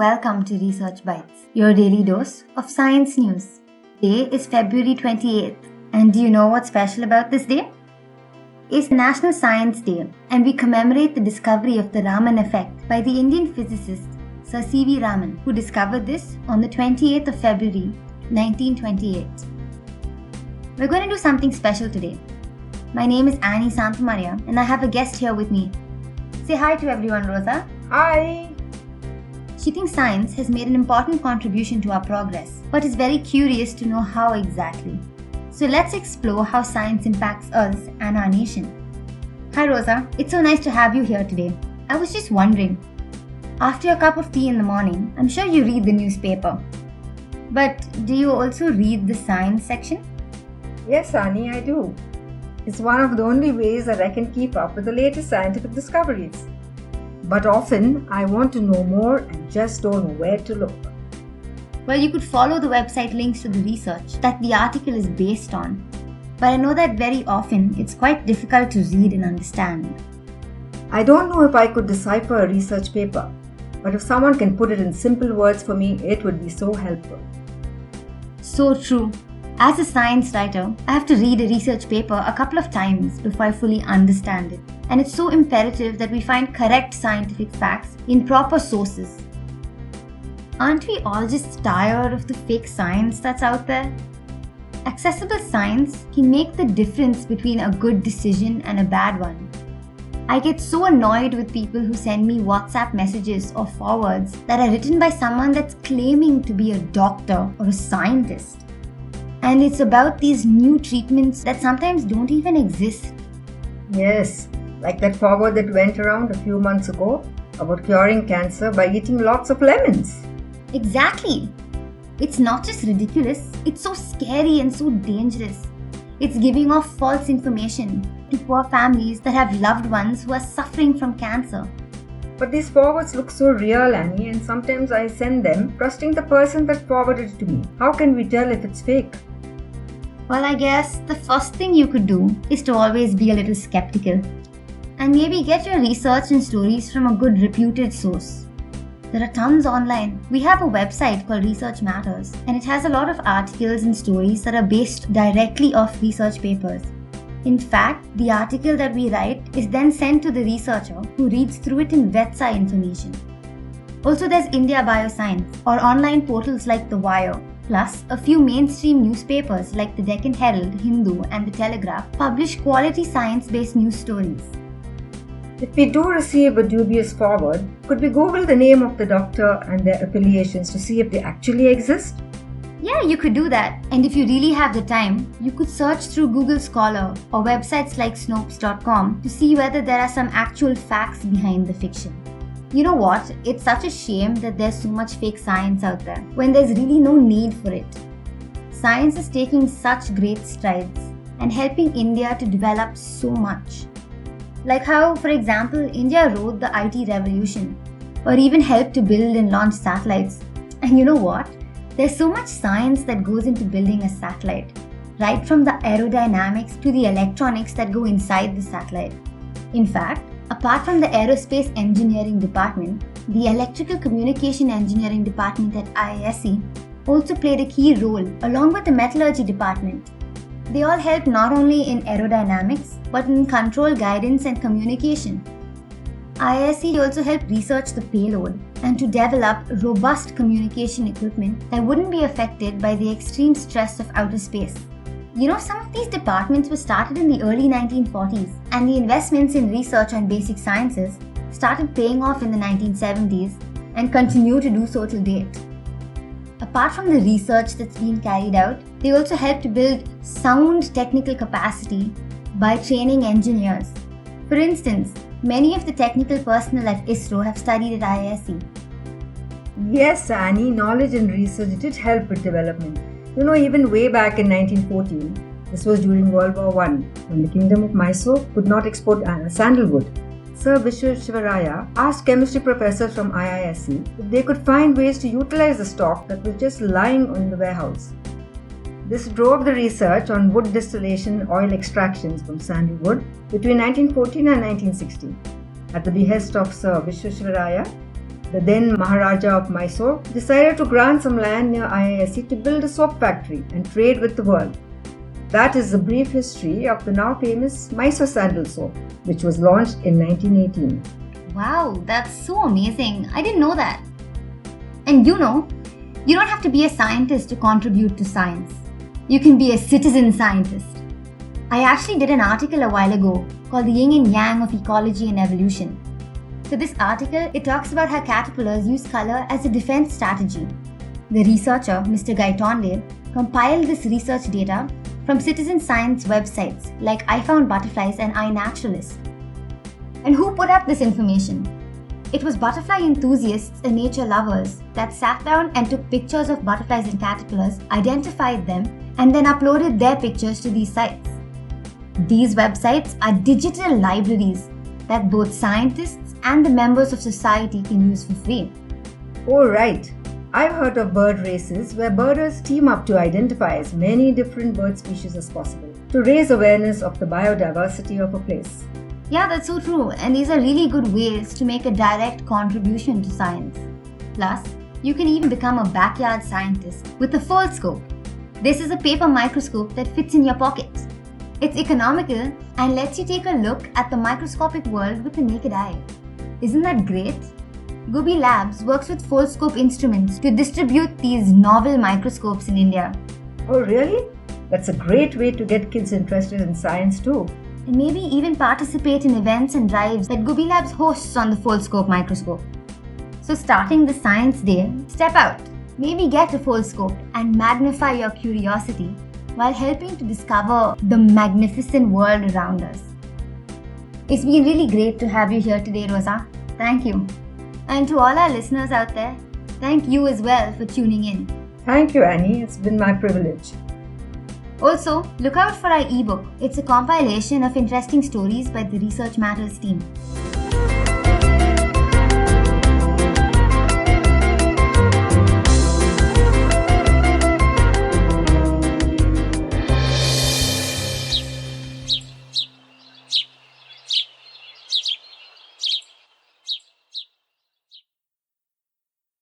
welcome to Research Bites, your daily dose of science news. Today is February 28th, and do you know what's special about this day? It's National Science Day, and we commemorate the discovery of the Raman effect by the Indian physicist Sir C.V. Raman, who discovered this on the 28th of February, 1928. We're going to do something special today. My name is Annie Santamaria, and I have a guest here with me. Say hi to everyone, Rosa. Hi! She thinks science has made an important contribution to our progress, but is very curious to know how exactly. So let's explore how science impacts us and our nation. Hi Rosa, it's so nice to have you here today. I was just wondering, after your cup of tea in the morning, I'm sure you read the newspaper. But do you also read the science section? Yes, Annie, I do. It's one of the only ways that I can keep up with the latest scientific discoveries. But often, I want to know more and just don't know where to look. Well, you could follow the website links to the research that the article is based on. But I know that very often, it's quite difficult to read and understand. I don't know if I could decipher a research paper, but if someone can put it in simple words for me, it would be so helpful. So true. As a science writer, I have to read a research paper a couple of times before I fully understand it. And it's so imperative that we find correct scientific facts in proper sources. Aren't we all just tired of the fake science that's out there? Accessible science can make the difference between a good decision and a bad one. I get so annoyed with people who send me WhatsApp messages or forwards that are written by someone that's claiming to be a doctor or a scientist. And it's about these new treatments that sometimes don't even exist. Yes, like that forward that went around a few months ago about curing cancer by eating lots of lemons. Exactly. It's not just ridiculous, it's so scary and so dangerous. It's giving off false information to poor families that have loved ones who are suffering from cancer. But these forwards look so real, Annie, and sometimes I send them trusting the person that forwarded it to me. How can we tell if it's fake? Well, I guess the first thing you could do is to always be a little skeptical. And maybe get your research and stories from a good reputed source. There are tons online. We have a website called Research Matters, and it has a lot of articles and stories that are based directly off research papers. In fact, the article that we write is then sent to the researcher who reads through it and vets our information. Also, there's India Bioscience or online portals like The Wire. Plus, a few mainstream newspapers like the Deccan Herald, Hindu, and the Telegraph publish quality science-based news stories. If we do receive a dubious forward, could we Google the name of the doctor and their affiliations to see if they actually exist? Yeah, you could do that. And if you really have the time, you could search through Google Scholar or websites like Snopes.com to see whether there are some actual facts behind the fiction. You know what? It's such a shame that there's so much fake science out there when there's really no need for it. Science is taking such great strides and helping India to develop so much. Like how, for example, India rode the IT revolution or even helped to build and launch satellites. And you know what? There's so much science that goes into building a satellite, right from the aerodynamics to the electronics that go inside the satellite. In fact, apart from the aerospace engineering department, the electrical communication engineering department at IISc also played a key role along with the metallurgy department. They all helped not only in aerodynamics but in control guidance and communication. IISc also helped research the payload and to develop robust communication equipment that wouldn't be affected by the extreme stress of outer space. You know, some of these departments were started in the early 1940s, and the investments in research on basic sciences started paying off in the 1970s and continue to do so till date. Apart from the research that's been carried out, they also help to build sound technical capacity by training engineers. For instance, many of the technical personnel at ISRO have studied at IISc. Yes, Annie, knowledge and research did help with development. You know, even way back in 1914, this was during World War I, when the Kingdom of Mysore could not export sandalwood. Sir Vishwesvaraya asked chemistry professors from IISc if they could find ways to utilize the stock that was just lying in the warehouse. This drove the research on wood distillation oil extractions from sandalwood between 1914 and 1916. At the behest of Sir Vishwesvaraya, the then Maharaja of Mysore, decided to grant some land near IISc to build a soap factory and trade with the world. That is the brief history of the now famous Mysore sandal soap, which was launched in 1918. Wow, that's so amazing. I didn't know that. And you don't have to be a scientist to contribute to science. You can be a citizen scientist. I actually did an article a while ago called The Yin and Yang of Ecology and Evolution. So this article, it talks about how caterpillars use color as a defense strategy. The researcher, Mr. Gaitonde, compiled this research data from citizen science websites like I Found Butterflies and iNaturalist. And who put up this information? It was butterfly enthusiasts and nature lovers that sat down and took pictures of butterflies and caterpillars, identified them, and then uploaded their pictures to these sites. These websites are digital libraries that both scientists and the members of society can use for free. Oh, right. I've heard of bird races where birders team up to identify as many different bird species as possible to raise awareness of the biodiversity of a place. Yeah, that's so true, and these are really good ways to make a direct contribution to science. Plus, you can even become a backyard scientist with a Foldscope. This is a paper microscope that fits in your pocket. It's economical and lets you take a look at the microscopic world with the naked eye. Isn't that great? Gubi Labs works with Foldscope instruments to distribute these novel microscopes in India. Oh, really? That's a great way to get kids interested in science too. And maybe even participate in events and drives that Gubi Labs hosts on the Foldscope microscope. So starting the science day, step out. Maybe get a Foldscope and magnify your curiosity while helping to discover the magnificent world around us. It's been really great to have you here today, Rosa. Thank you. And to all our listeners out there, thank you as well for tuning in. Thank you, Annie. It's been my privilege. Also, look out for our ebook. It's a compilation of interesting stories by the Research Matters team.